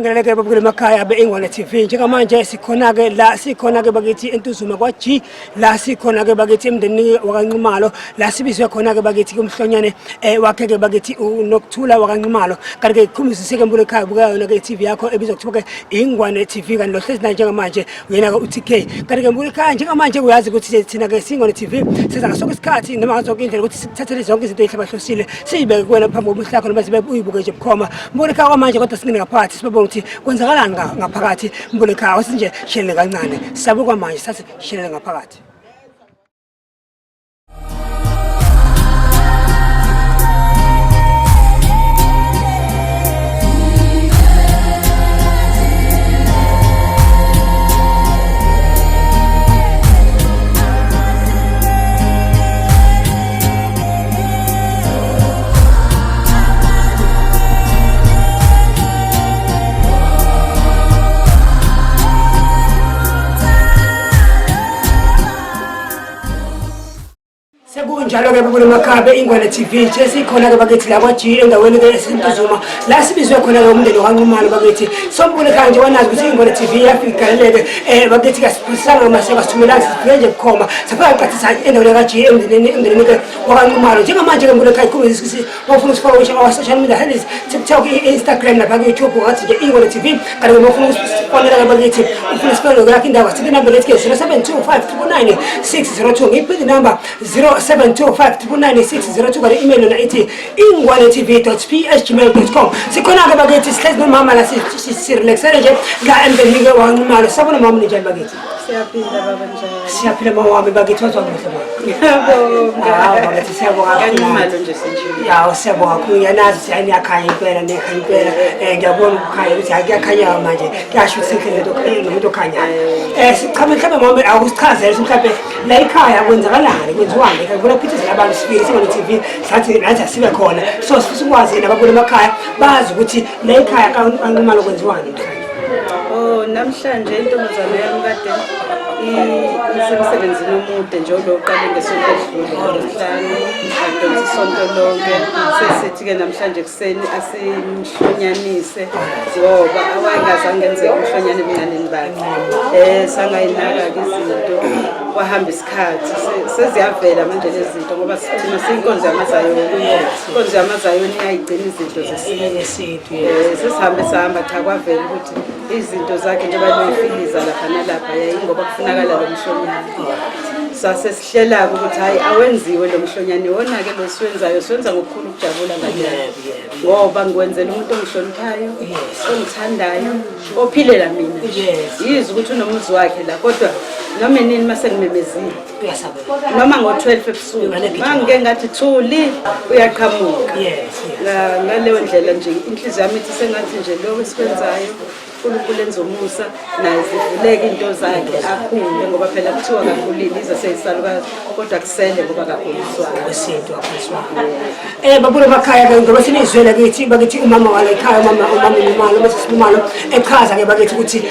Sibingeleke babukele emakhaya beIngwane TV njengamanje sikhona ke la sikhona ke bakithi eNtuzuma kwaG la sikhona ke bakithi emndenini wakaNxumalo la sibizwe khona ke bakithi kumhlonyane wakhe ke bakithi uNokthula wakaNxumalo kanti ke khumuzise ke mbule ekhaya buka yona ke TV yakho ebizwa kuthiwa ke iNgwane TV kanti lo hlezi na njengamanje uyena ke uTK kanti ke mbule ekhaya njengamanje uyazi ukuthi thina ke siNgwane TV siza ngaso isikhathi noma ngaso indlela ukuthi sithathele zonke izinto ezihlabahlosile siyibeke kuwena phambi kobuhle bakho noma sibe uyibuke nje bukhoma mbule ekhaya kwamanje kodwa singene ngaphakathi sibabona ukuthi kwenzakalani ngaphakathi mbule ekhaya wasinje shelele kancane sabuka manje sathi shelele ngaphakathi. Njalo ke babule emakhaya beIngwane TV sesikhona ke bakithi la kwaG endaweni ke eSintuzuma la sibizwe khona ke umndeni wakaNxumalo bakithi sombule kanje wanazi ukuthi iNgwane TV yafikaleleke bakithi kasiphisana maseka sithumela sifike nje bukhoma safika qathisa endaweni kaG emndenini ke wakaNxumalo njengamanje ke mbule ekhaya ikhumuzisi bafuna usifaka ku social media handles TikTok Instagram lapha ku YouTube ngathi nje iNgwane TV kanti bafuna usifonela ke bakithi ufuna isipelo yakhe indawo sithi number lethe 0725299602 ngiphi number 0725299602 kale email na ithi ingwanetv.ph@gmail.com sikhona ke bakithi sihlezi nomama la sirelaxele nje la emndenini ke wakaNxumalo sabona mama njani bakithi siyaphila baba njani siyaphila mawami bakithi wathi wamuhle baba bakithi siyabonga kaNxumalo nje sinjini ya siyabonga kuyanazi siyani yakhanya impela nekhanya impela ngiyabona ukukhanya ukuthi akuyakhanya manje kuyasho ukuthi nomuntu okhanya sichame mhlawumbe mama akusichazele mhlawumbe la ekhaya kwenzakalani kwenziwani ngibona pictures labantu sifike siNgwane TV sathi nathi asibe khona so sifisa ukwazi nababule emakhaya bazi ukuthi la ekhaya kaNxumalo kwenziwani namhlanje intombazane yami kade isemsebenzini omude nje oloqala ngesonto edlule ngesihlanu adonsa isonto lonke sesithi ke namhlanje kuseni asimhlonyanise ngoba awayengazange enze umhlonyane ebunganeni bakhe sangayinaka izinto wahamba isikhathi seziyavela manje lezi zinto ngoba sithina siyinkonzo yamazayoni inkonzo yamazayoni iyayigcina izinto zesintu sesihambe sahamba cha kwavela ukuthi izinto zakhe njengoba loyifiliza lapha nalapha yayingoba kufunakala lo mhlonyane sase sihlela ukuthi hayi awenziwe lo mhlonyane wona ke lo siwenzayo senza ngokukhulu ukujabula ngale ngoba ngikwenzela umuntu ongihloniphayo ongithandayo ophilela mina yizi ukuthi unomuzi wakhe la kodwa noma nini mase ngimemezile uyasabela noma ngo12 ebusuku mangike ngathi thuli uyaqhamuka ngaleyo ndlela nje inhliziyo yami ithi sengathi nje lokho esikwenzayo uNkulunkulu enzomusa naye zivuleke into zakhe akhule ngoba phela kuthiwa kakhulile ize seyisalukazi kodwa kusele ngoba kakhuliswa kwesinto akhuliswa babule emakhaya ke ngoba sinizwele bakithi umama wala ekhaya umama Nxumalo masisibumalo echaza ke bakithi ukuthi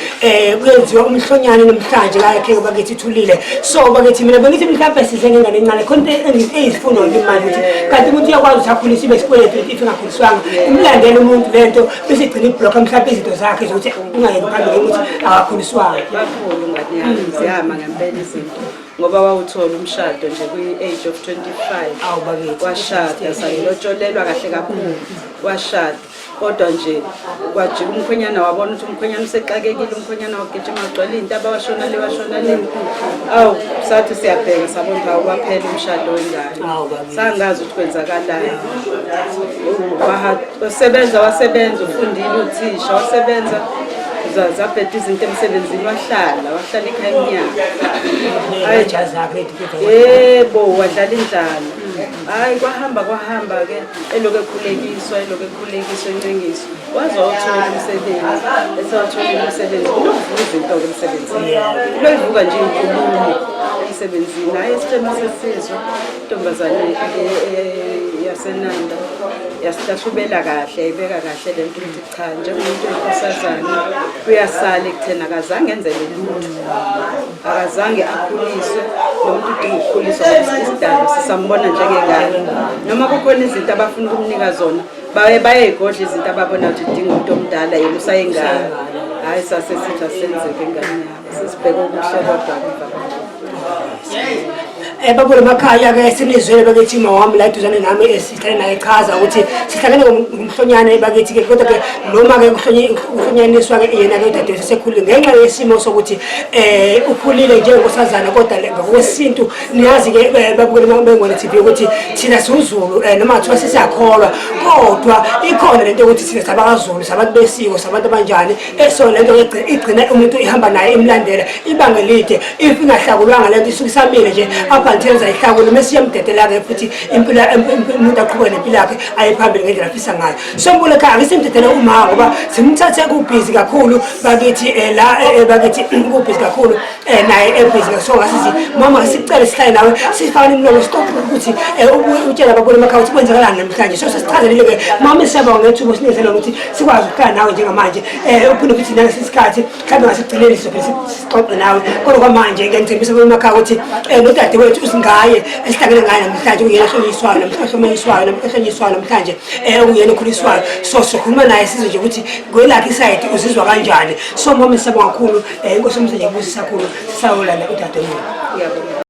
kuyenziwa umhlonyane namhlanje la yakhe bakithi thulile so bakithi mina bengithi mhlawumbe size ngengane encane khonto ezifuno ngemali ukuthi kanti umuntu uyakwazi ukuthi akhulise besikweletu if engakhuliswanga umlandela umuntu lento bese igcina iblock mhlawumbe izinto zakhe ukuthi ungayeni phambili ukuthi akakhuliswanga kakhulu ngani yami ziyama ngempela izinto ngoba wawuthola umshado nje kwi-age of 25 washada sayilotholelwa kahle kakhulu washada kodwa nje kwajika umkhwenyana wabona ukuthi umkhwenyana usexakekile umkhwenyana wagijima agcwala intaba washona le sathi siyabheka sabona waphela umshado wengane sangazi ukuthi kwenzakalani wasebenza ufundile uthisha wasebenza zaphethe izinto emsebenzini wahlala ekhaya iminyaka yebo wadlala indlala hayi kwahamba ke eloke ekhulekiswa incengiso wazothola umsebenzi unokuvuka izinto emsebenzini loyivuka nje inkulumo emsebenzini hayi isithema sesizwe intombazane yasenanda yasihlashubela kahle ibeka kahle lento ukuthi cha njengomuntu oyisazana uyasala ekuthena akazange enzele lutho akazange akhuliswe nomuntu udinga ukukhuliswa isidalo sisambona njengengane noma kukhona izinto abafuna ukumnika zona bayegodla izinto ababona ukuthi idinga umuntu omdala yena usayengane hayi sasesithi asenzeke ingane sisibheke okuhle kodwa babona emakhaya ke sinizwele bakithi mawami la iduzane nami esihlale naye chaza ukuthi sihlangene ngomhlonyane bakithi ke kodwa ke noma ke kuhlonyaniswa ke yena ke udade sesekhulile ngenxa yesimo sokuthi ukhulile njengosazana kodwa ngokwesintu niyazi ke babukele bengone TV ukuthi thina siZulu noma kuthiwa sisiyakholwa kodwa ikhona lento ukuthi thina sabakaZulu sabantu besiko sabantu abanjani so lento igcina umuntu ihamba naye imlandela ibanga elide if ingahlakulwanga lento isuke isamile nje aphantenza ihlakule mesiyamdedela ke futhi impilo umuntu aqhubeke nempilo yakhe ayiphambili ngendlela afisa ngayo sombule ekhaya ngisimdedela uma ngoba simthathe kubhizi kakhulu bakithi la bakithi kubhizi kakhulu naye ebhizi so ngasithi mama sicela sihlale nawe sifane imlomo stop ukuthi utshela babona emakhaya ukuthi kwenzakalani namhlanje so sesichazelile ke mama siyabonga ngethubo sinikezela ukuthi sikwazi ukuhlala nawe njengamanje uphinde futhi nalesi isikhathi mhlawumbe ngasigcineli sizophinde sixoxe nawe kodwa kwamanje ngiyangithembisa babona emakhaya ukuthi nodade wethu usingaye esihlangene ngaye namhlanje uyena ohlonyiswayo namhlanje uyena okhuliswayo so sikhuluma naye sizwe nje ukuthi kwelakhe isayidi uzizwa kanjani so mama siyabonga kakhulu inkosi umsebenzi kubusisa kakhulu sisawulana udade wethu.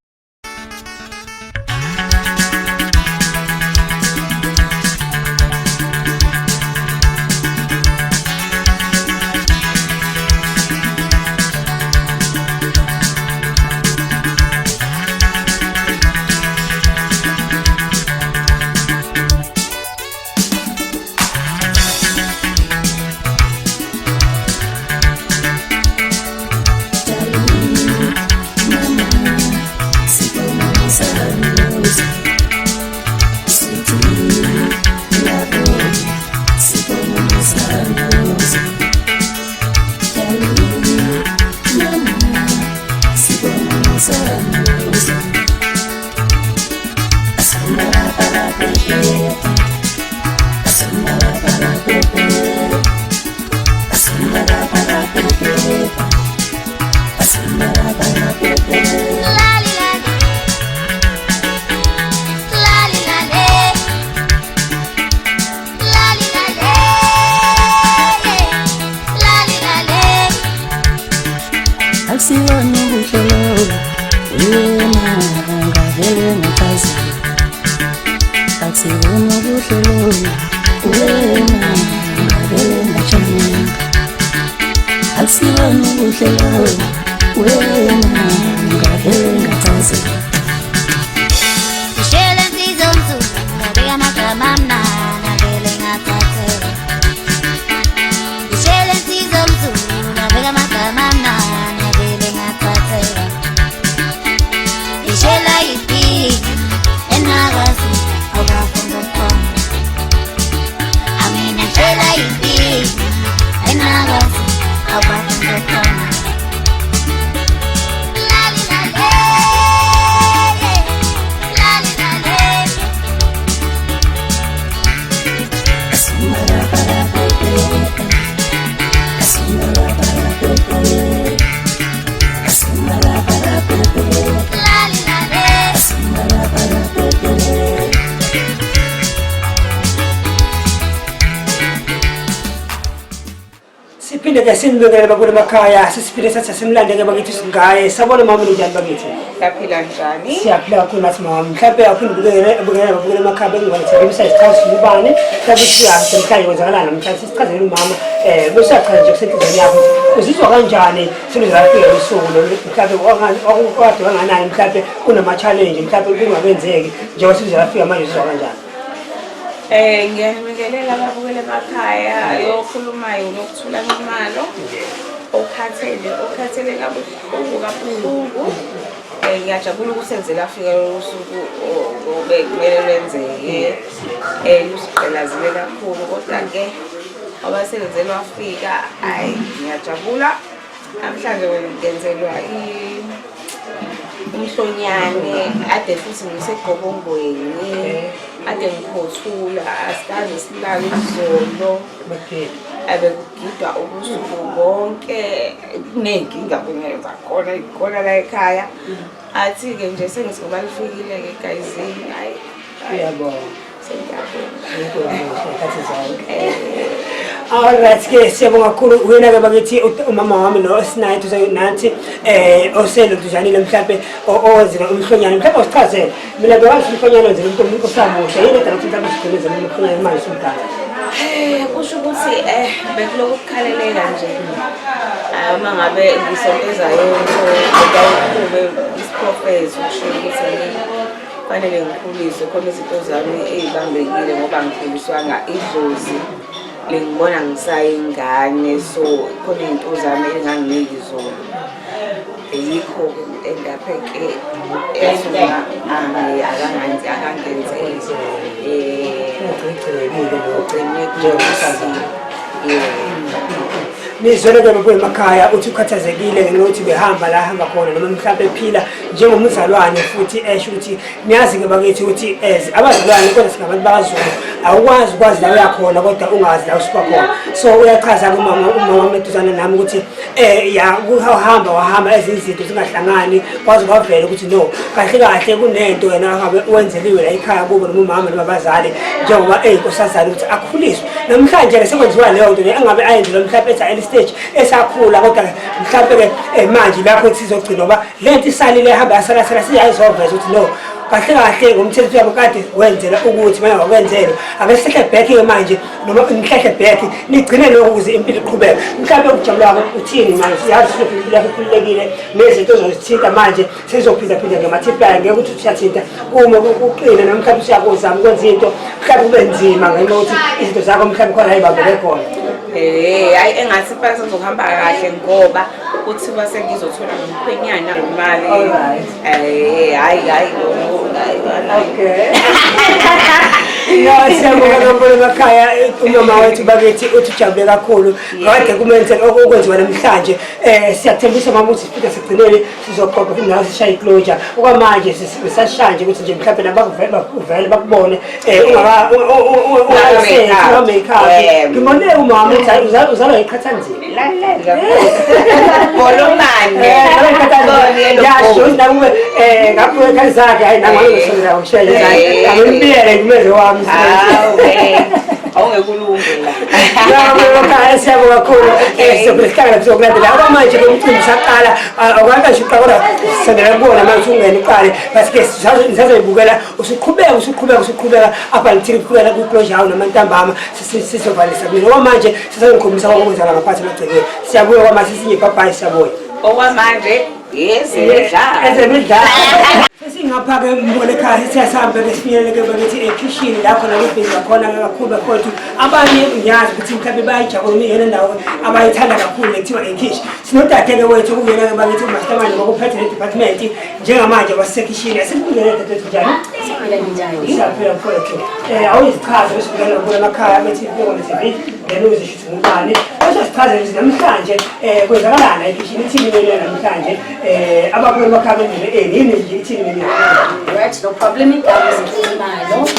Ke sinibekele bakule emakhaya sisiphile sathi simlande ke bakithi singaye sabona mama njani bakithi yaphila njani siyaphila kakhulu nathi mama mhlawumbe yaphinde ubukele bakule emakhaya bengibonisa isikhathi ubani mhlawumbe siyazi mhlawumbe kwenzakalana namhlanje sisichazele umama bese achaza nje kusenhlizweni yakho uzizwa kanjani sinizafika usuku mhlawumbe okade wanganayo mhlawumbe kunama challenge mhlawumbe kungabenzeki njengoba sizafika manje uzizwa kanjani ngiyamikelela ababukele emakhaya yokhulumayo nokuthula imalo okhathele kabuhlungu ngiyajabula ukuthi enzela afika usuku obekumele lwenzeke lusiqelazile kakhulu kodwa ke ngoba selenzelwa afika hayi ngiyajabula namhlanje ngenzelwa umhlonyane ade futhi ngisegqobongweni ade ngiphothula asikaze silale izolo abekugidwa ubusuku bonke kuney'nkinga kungenza khona la ekhaya athi-ke nje sengithi ngoba lifikile-ke egayizini hayi Alright, ke siyabonga kakhulu wena ke bakithi umama wami no Sinayi nathi oselo dujanile mhlambe owenzile umhlonyana mhlambe usichazele mina bewazi umhlonyana wenzile umuntu osamusha yini edala ukuthi mhlambe sikhuleze umhlonyana manje somdala kusho ukuthi bekuloku kukhaleleka nje mangabe ngisontezayo ngokube isiprofeso kusho ukuthi fanele ngikhuliswe khona izinto zami ezibambekile ngoba ngikhuliswanga idlozi lengibona ngisayingane so khona izinto zami enganginiki zona yikho endapheke esona akangenze nizwele ke babo emakhaya uthi ukhathazekile ngenokuthi behamba la hamba khona noma mhlawumbe ephila njengomzalwane futhi esho ukuthi niyazi ke bakithi ukuthi abazalwane kodwa singabantu bakazulu awukwazi la uyakhona kodwa ungazi la usuka khona so uyachaza umama meduzana nami ukuthi ya wahamba ezinto zingahlangani kwazi kwavela ukuthi no kahle kunento wena ngabe wenzeliwe la ekhaya kubo noma umama nabazali njengoba inkosazana ukuthi akhuliswe namhlanje ke sekwenziwa leyo nto engabe ayenzelwe mhlawumbe ethi stage esakhula kodwa mhlawumbe ke manje lapho sizogcina ngoba lento isalile ehamba yasala siyayizoveza ukuthi no kahle ngomthetho yabo kade wenzela ukuthi manje wakwenzela abesehle back ke manje noma nihlahle back nigcine lokho ukuze impilo iqhubeke mhlawumbe ukujabula kwakho uthini manje siyazi impilo yakho ikhululekile nezinto zozithinta manje sizophinda ngemathipla ngeke ukuthi usiyathinta uma uqina namhlanje usiyakuzama ukwenza into mhlawumbe kube nzima ngenxa ukuthi izinto zakho mhlawumbe khona ayibambele khona hayi engathi phela sizohamba kahle ngoba kuthiwa sengizothola nomkhwenyana imali hayi okay ya siyabonga kakhulu emakhaya umama wethu bakithi uthijabule kakhulu kade kumenze okwenziwa namhlanje siyathembisa mama ukuthi sifike sigcinele sizoqoqa futhi nawe sishaye closure okwamanje sisashanje ukuthi nje mhlawumbe nabavele bakubone ungaka-make-up ngibone umama uzalwa iqhathanzima yasho nawe ngapho ekhaya zakhe hayi nanganosondela ngishayele angimibiyele kumeze wami awungekulungela la siyabonga kakhulu sizokuhlangana sizokulandela okwamanje ke umcimbi usaqala awukaqasha uqala sendela kubona manje ungena uqale basike sizazoyibukela usuqhubeka apha ngithini kuqhubeka ku-closure yawo namantambama sizovalisa mina okwamanje sizongikhombisa okwenza ngaphansi emagcekeni siyabuya okwamanje sisinye ibhabhayi siyabuya okwamanje ezemidlalo sesingapha ke mbone ekhaya siyasihamba besifinyelele bakithi ekishini lapho nakubhiza khona kakhulu kodwa abanye ngiyazi ukuthi mhlawumbe bayijabula yena ndawo abayithanda kakhulu ekuthiwa ekhishi sinodade-ke wethu ukuyena ke bakithi umastermand ngokuphethe le department njengamanje wasekishini asikubukele dadethu njani siyaphila mfowethu awuyizichaza besibukela kula emakhaya bethi TV then uzishuthi ngubani osasichaza ukuthi namhlanje kwenzakalana ekishini ithini lelo namhlanje abakhona emakhaya bendile yini nje ithini lelo right no problem ikuzimalo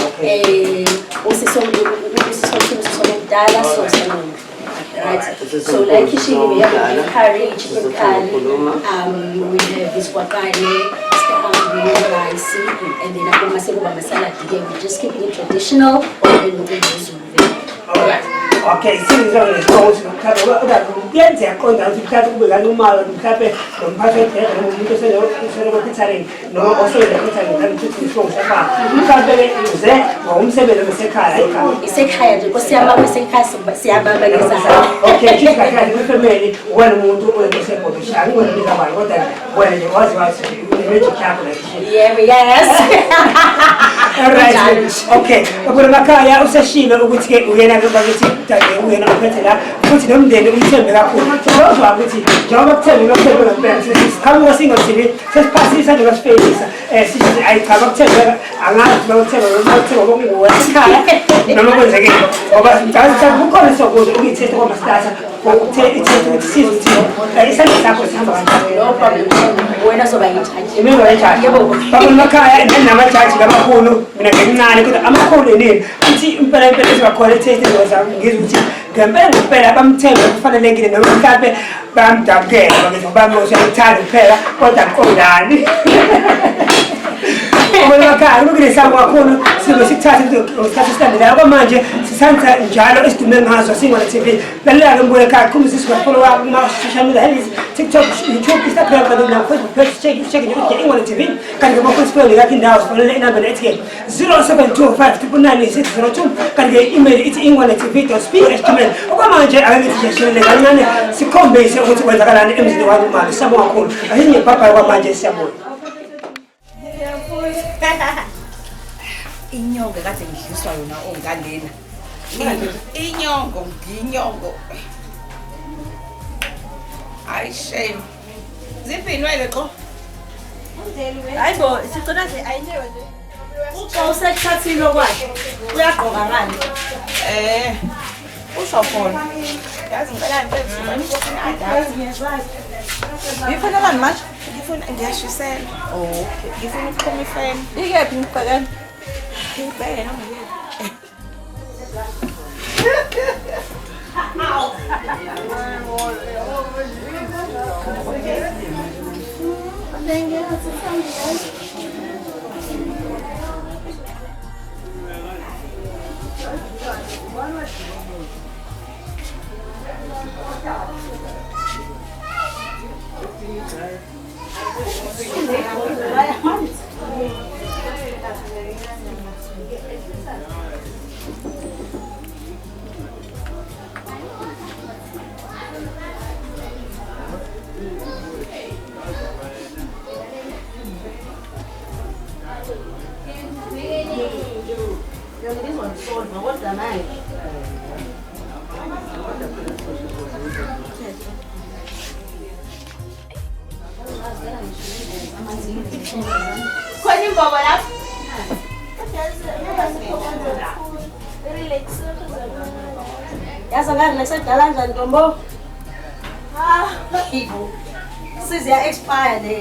usisomdala right so like we have curry chicken curry we have this wakane rice and then akoma sekuba masala again we just keeping it traditional and all right okay sinizona lesonto mkhaba uyenze yaqonda ukuthi mkhaba kube kanumalo mkhaba nomphathi webheka nomuntu oselokhitharini noma oselokhitharini kanti isonto safa mkhaba uze ngomsebenzi wasekhaya isekhaya nje kosiyama kwesekhaya siyabamba ngezandla okay chithi kahle kwefamily wena umuntu osekhona angibona ngizabani kodwa wena nje wazi unemeji yakho la yes alright okay ukubona makhaya useshilo ukuthi ke uyena ke bakithi uyena uphethe la futhi nomndeni umthembe kakhulu sizozwa ukuthi njengoba kuthembe ngempela sesiqhamuka singothini sesiphasisa nokasifeyisa sithi ayichaba kuthembe angazi bakuthembe ngokuwasekhaya noma kwenzekile ngoba ngicabanga kukhona sokuze ukuyithetha kwamastasa ithethe ukuthi sizothi isandla sakho sihamba kanjani no problem wena zoba in-charge imina wayijaji bakona emakhaya namajaji kabakhulu mina ngincane kodwa amakhulu enini uthi impela ezingakhona ithethe ngizwe ukuthi ngempela bamthembe kufanelekile noma mhlawumbe bayamdabukela bakithi bamosha uthanda kuphela kodwa aqondani Ngoba ukunesamba kakhulu sibe sikuthatha isikhathi esilandelayo kwamanje sisanza njalo esidume ngazo singona TV. Lalela ke mbuye ekhaya kumbe follow kuma social media handles TikTok, YouTube, Instagram kanye na Facebook page check ukuthi ingona TV kanti ke Facebook yakhe indawo sifonele inamba nethi 0725999602 kanti ke email ithi ingwanatv.sp@gmail. Okwamanje akangithi sishele kancane sikhombise ukuthi kwenzakalani emzini wami manje siyabonga kakhulu. Ahinye baba kwamanje siyabonga. Inyongo kade ngidliswa yona ongalena. Inyongo, nginyongo. Ay shame. Ziphinwele qo. Hayibo, sicela nje ayinyewe nje. Uxa usekuthathile kwakhe. Uyagqoka ngani? Usho khona. Yazi ngicela mfethu ngifuna adazi. Ngifuna bani manje? Ngifuna ngiyashisela. Okay. Ngifuna ukuqhoma ifeni. Ikephi ngibhekene? Ngibhekene noma yini? Kwani baba lapho? Yazi ngani nasedala kanjani Ntombo? Ibo. Siziya expire le.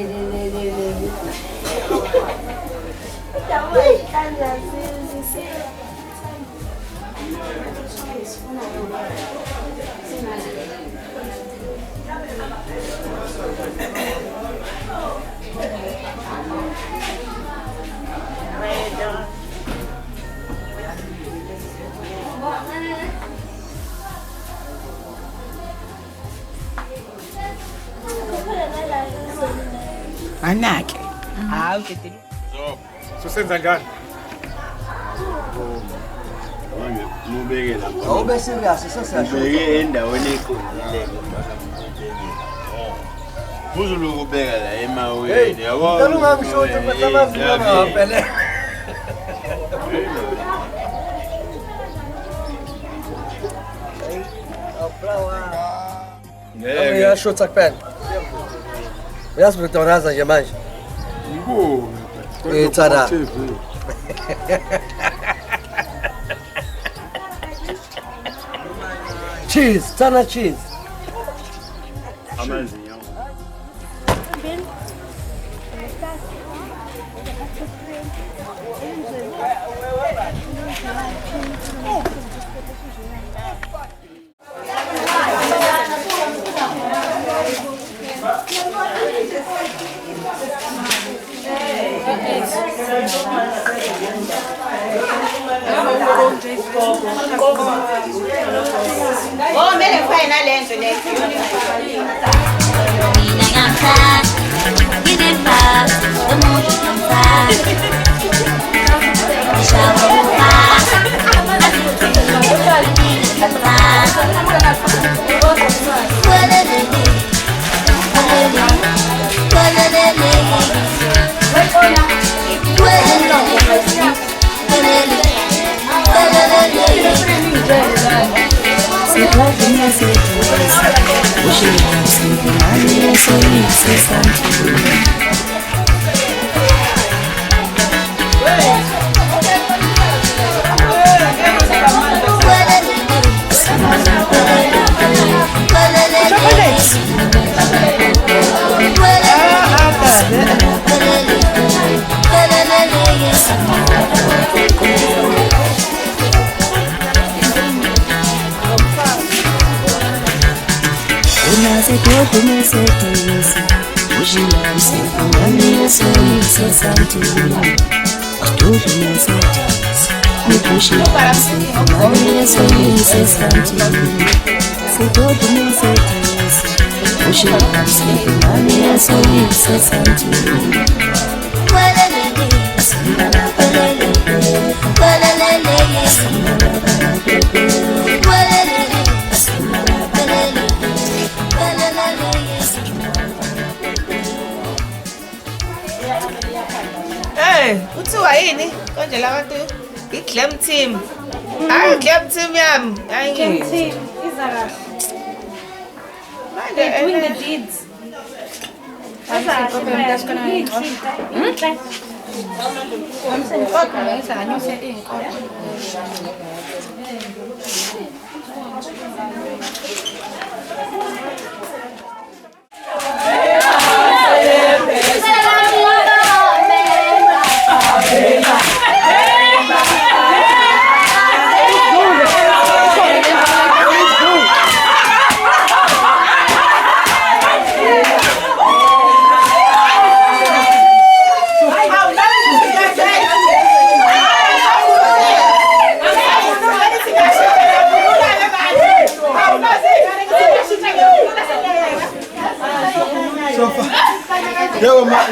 Anake. Ukhethe. So senza njani? Manje mubeke lapha. Awube serious sesiyasho. Ubeke endaweni eqondile Muzulu kubeka la emaweni yabo. Ngicela ungangishothi ukuthi amazinyo ngaphele. Ngeke Uyashotha kuphela. Uyasibitonaza nje manje. ngikuwe. Itsara. Cheese, Tana cheese. Amazinyo. Oh, mele fine lento le. Una se todo me se Kuthiwa yini konje la bantu i-Glam Team. Hayi Glam Team yami. Hayi Glam Team izala. They're doing the deeds. Yo, ma,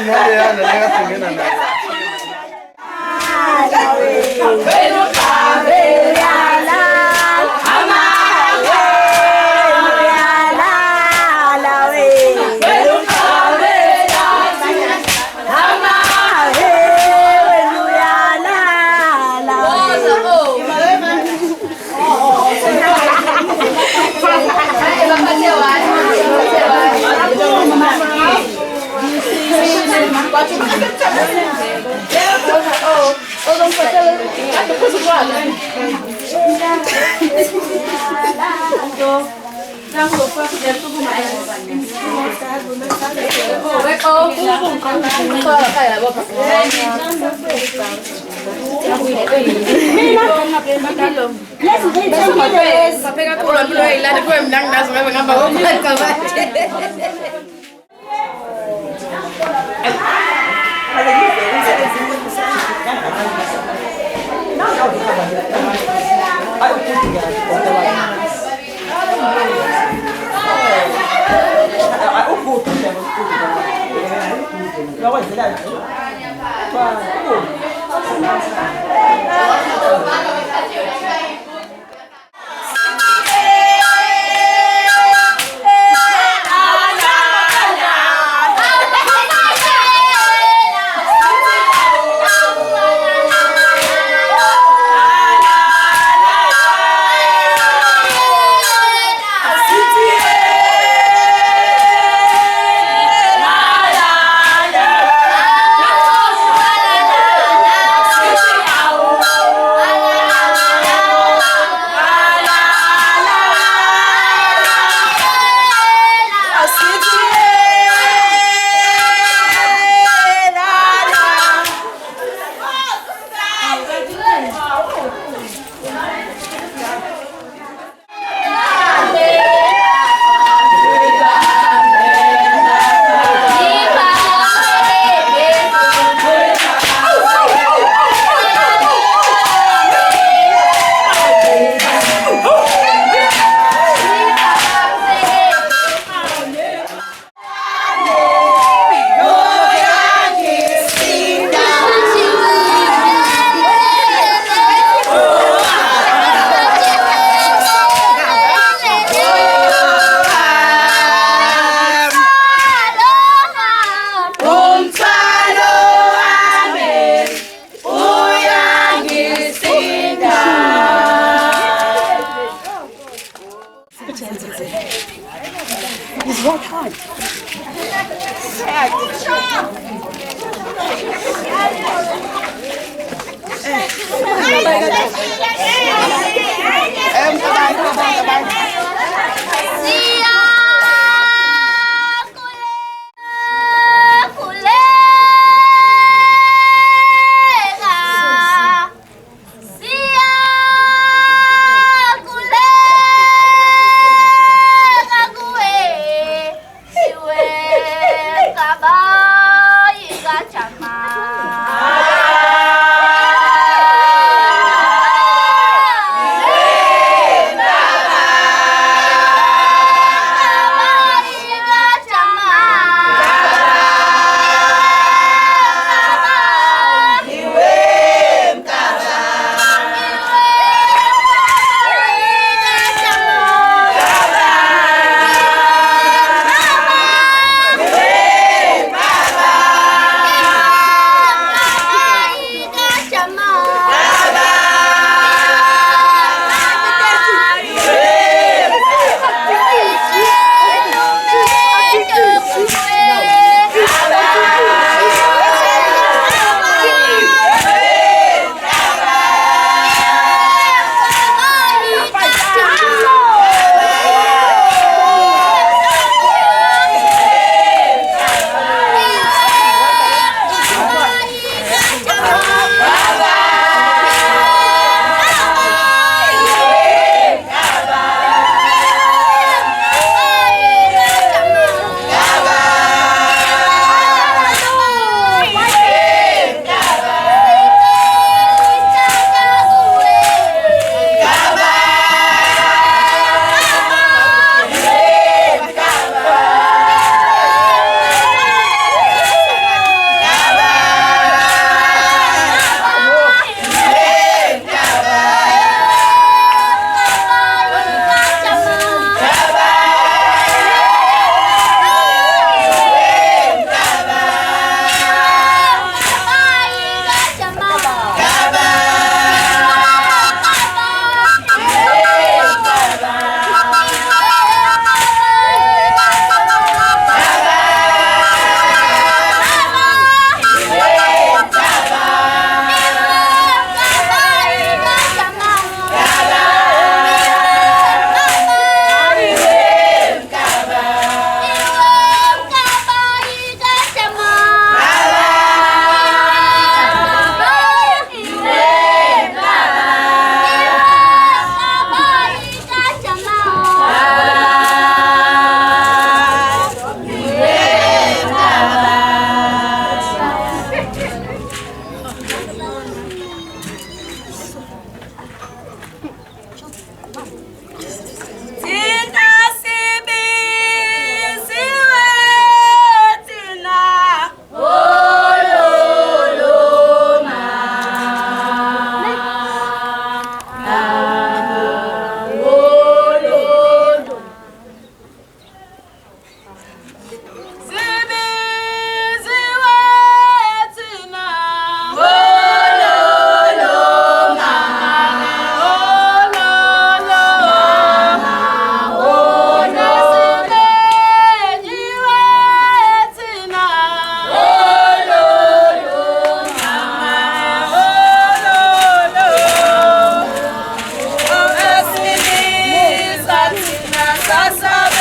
Sasabe,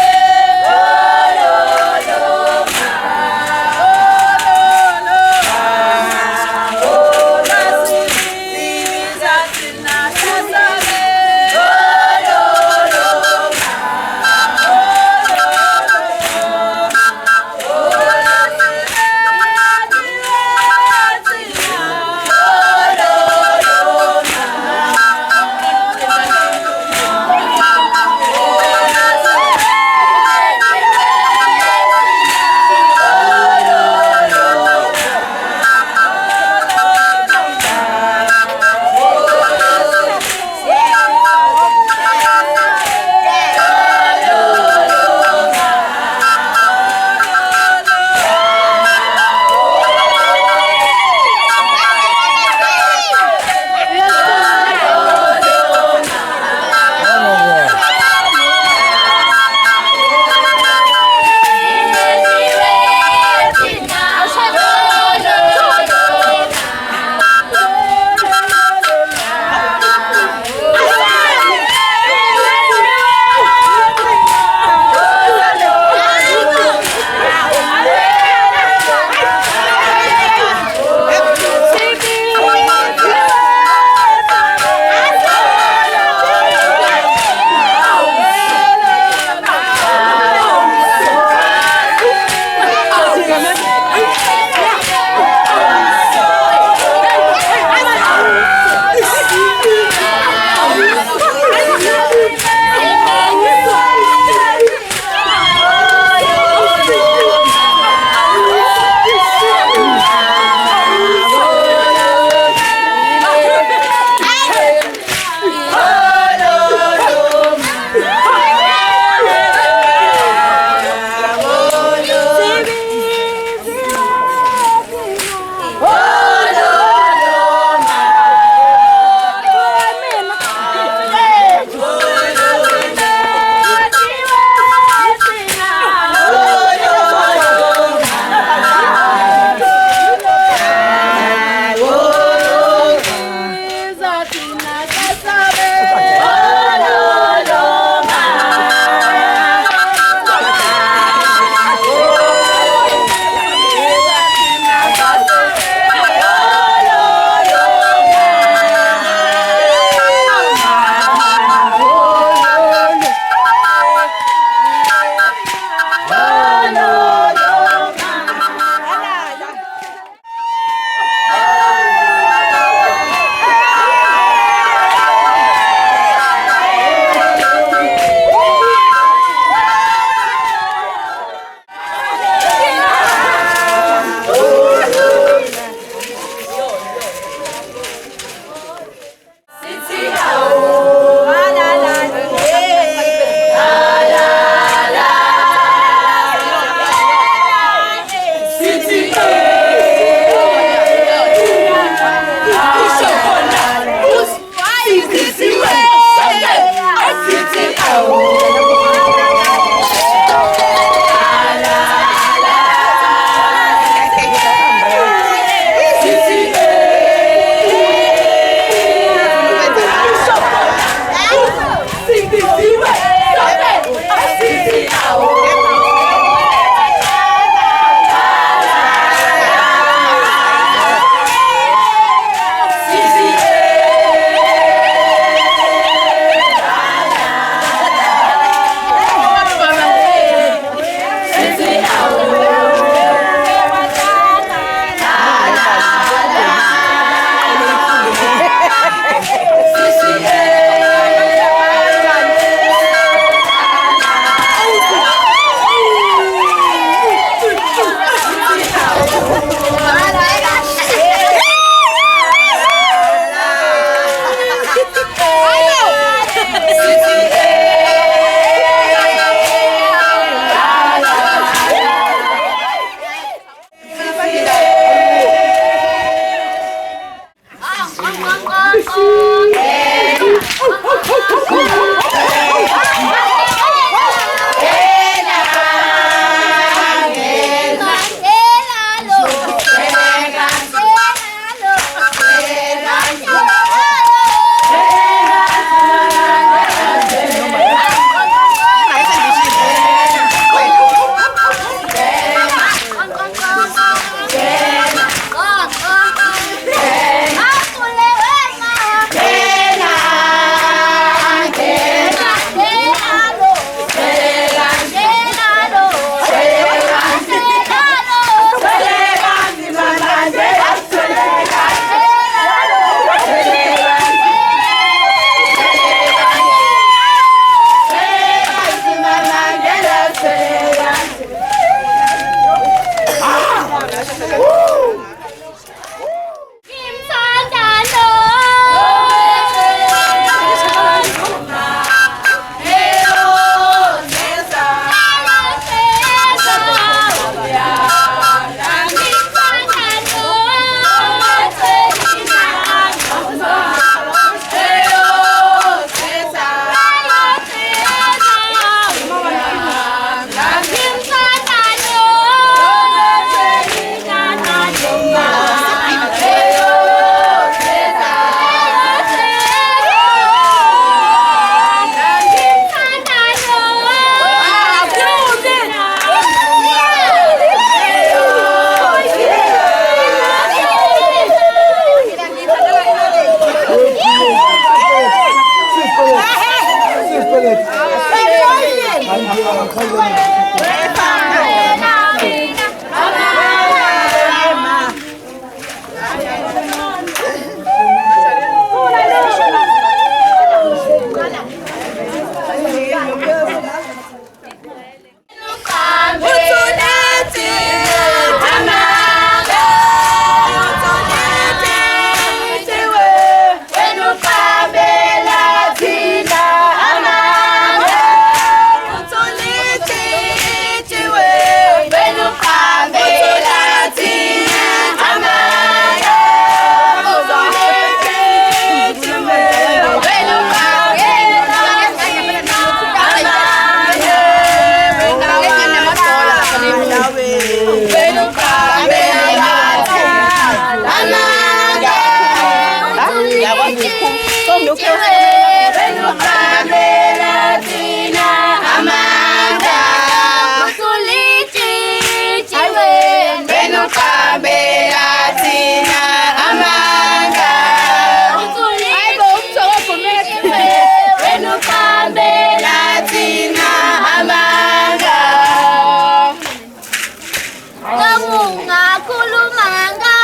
Namunga kulumanga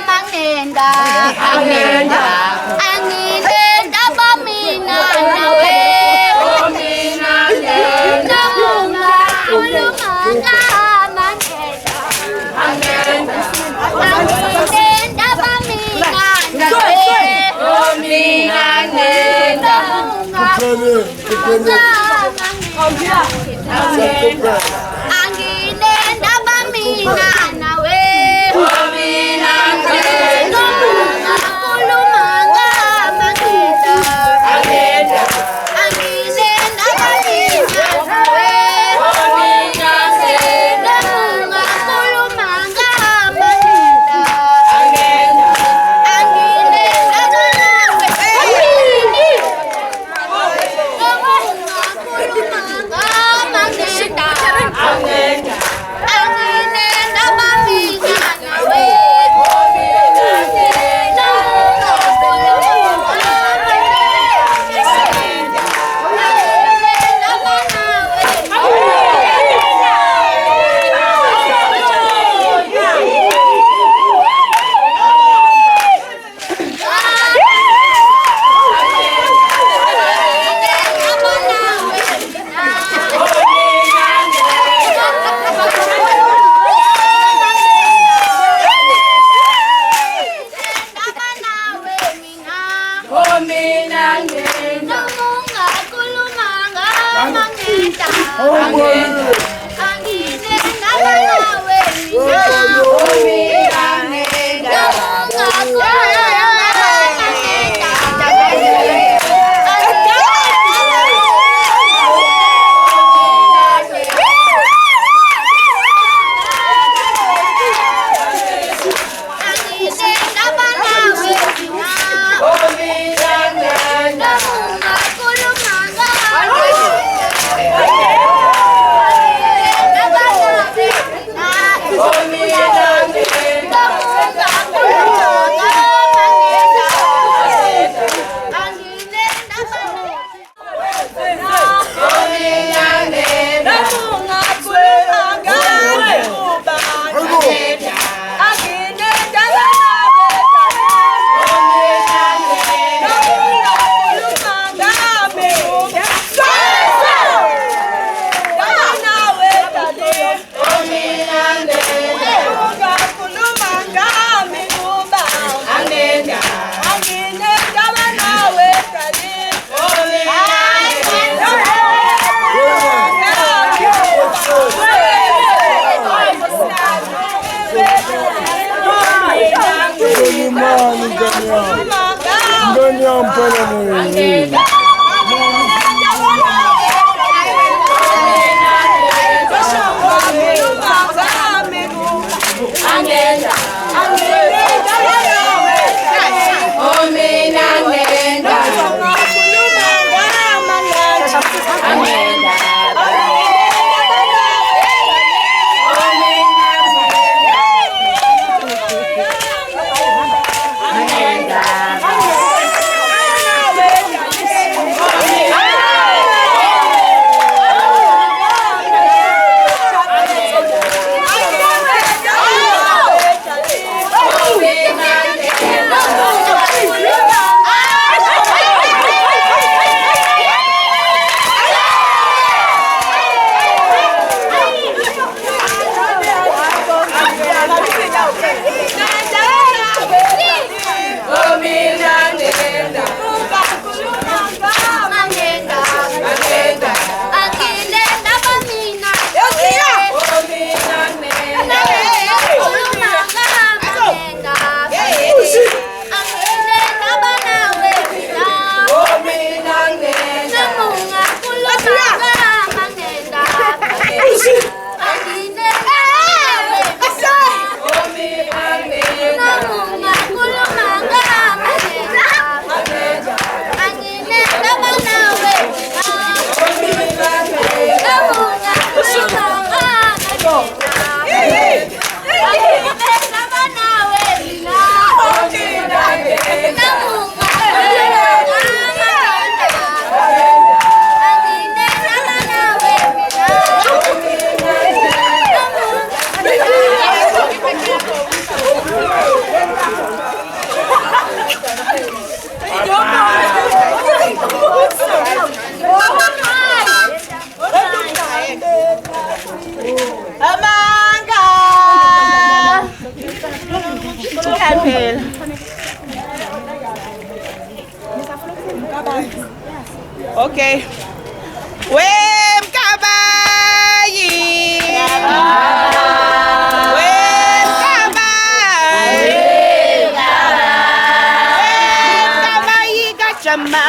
mangenda Angenda Anginenda bamina nawe Omina nenda Namunga kulumanga mangenda Angenda Anginenda bamina nawe Omina nenda Namunga Anginenda bamina nawe Omina nenda kulumanga mangenda Angenda Anginenda bamina nawe Omina nenda kulumanga mangenda Angenda Anginenda nawe Okay. Wemkabayi. Wemkabayi gachama.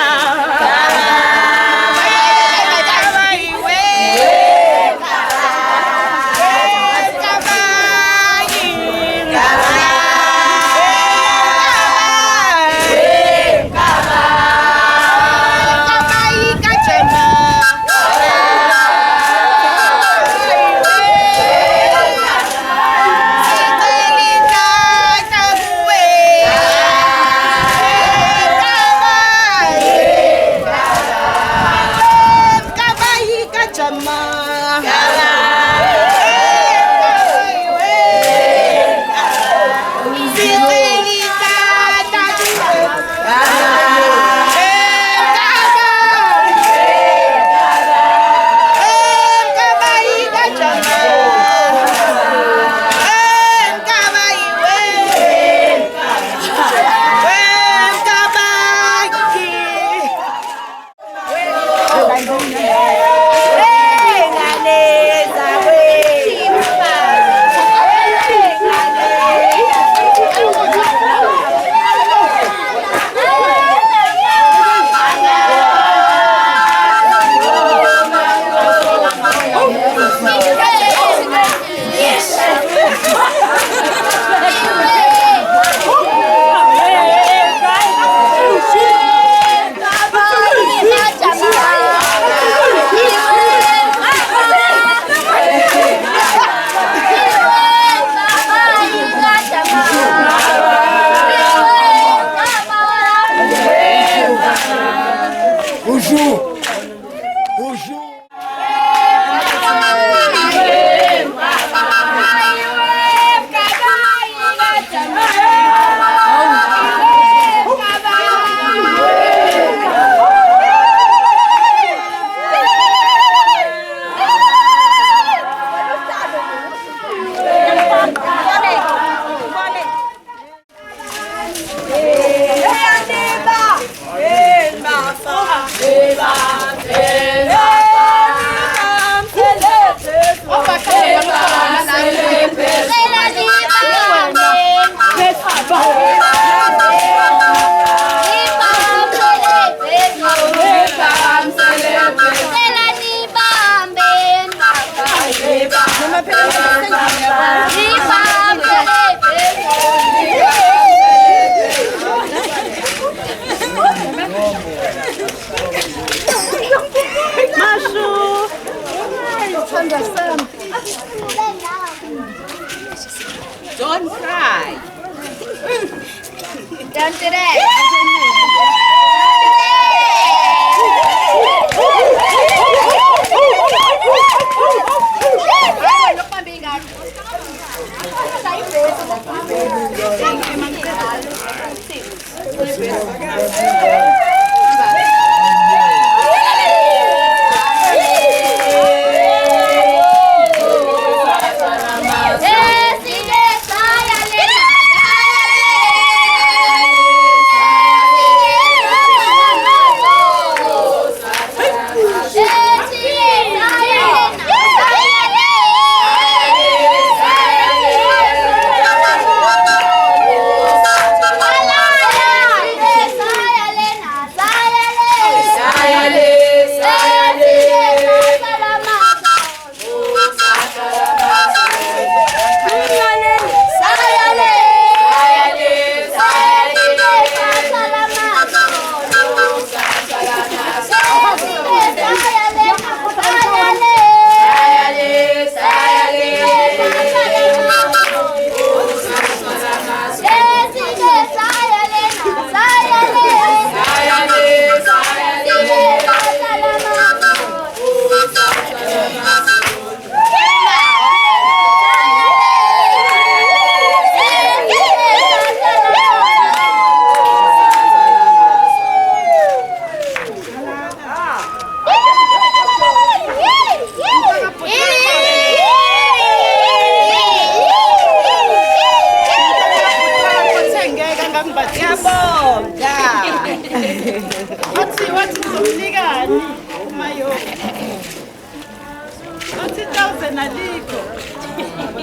Don't cry. Down today.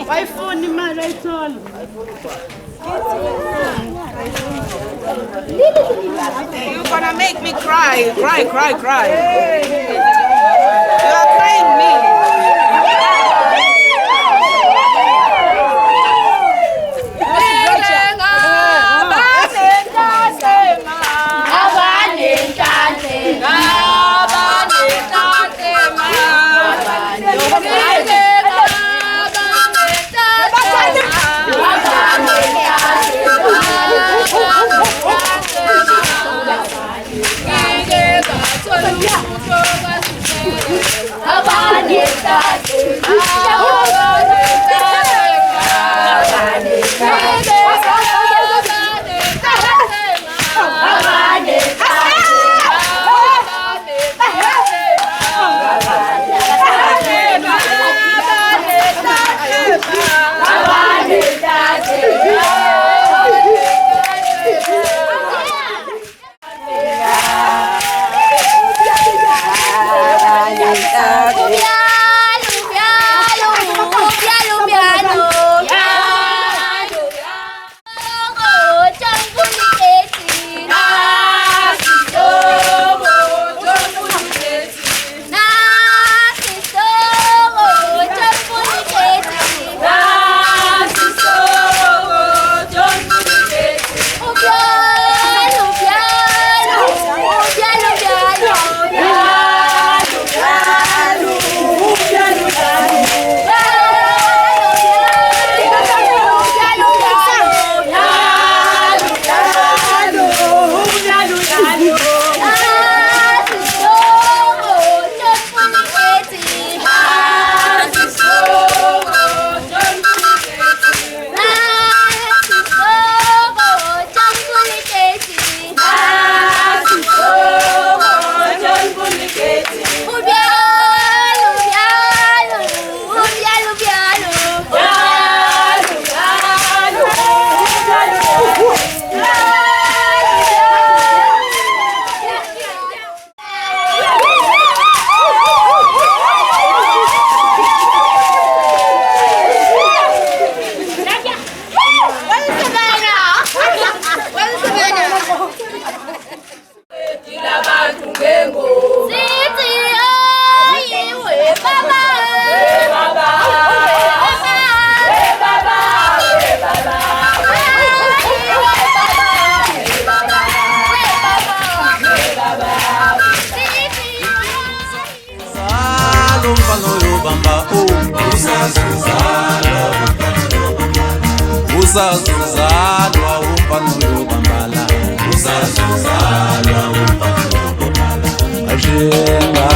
Ayifuni imali ayithola. You're gonna make me cry. Cry. You are crying me. Usazalwa umfana uyobambala Usazalwa umfana uyobambala Ajenga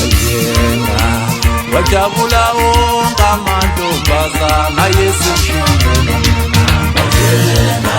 Ajenga Wajabula wonke amantombazana yesishilo Ajenga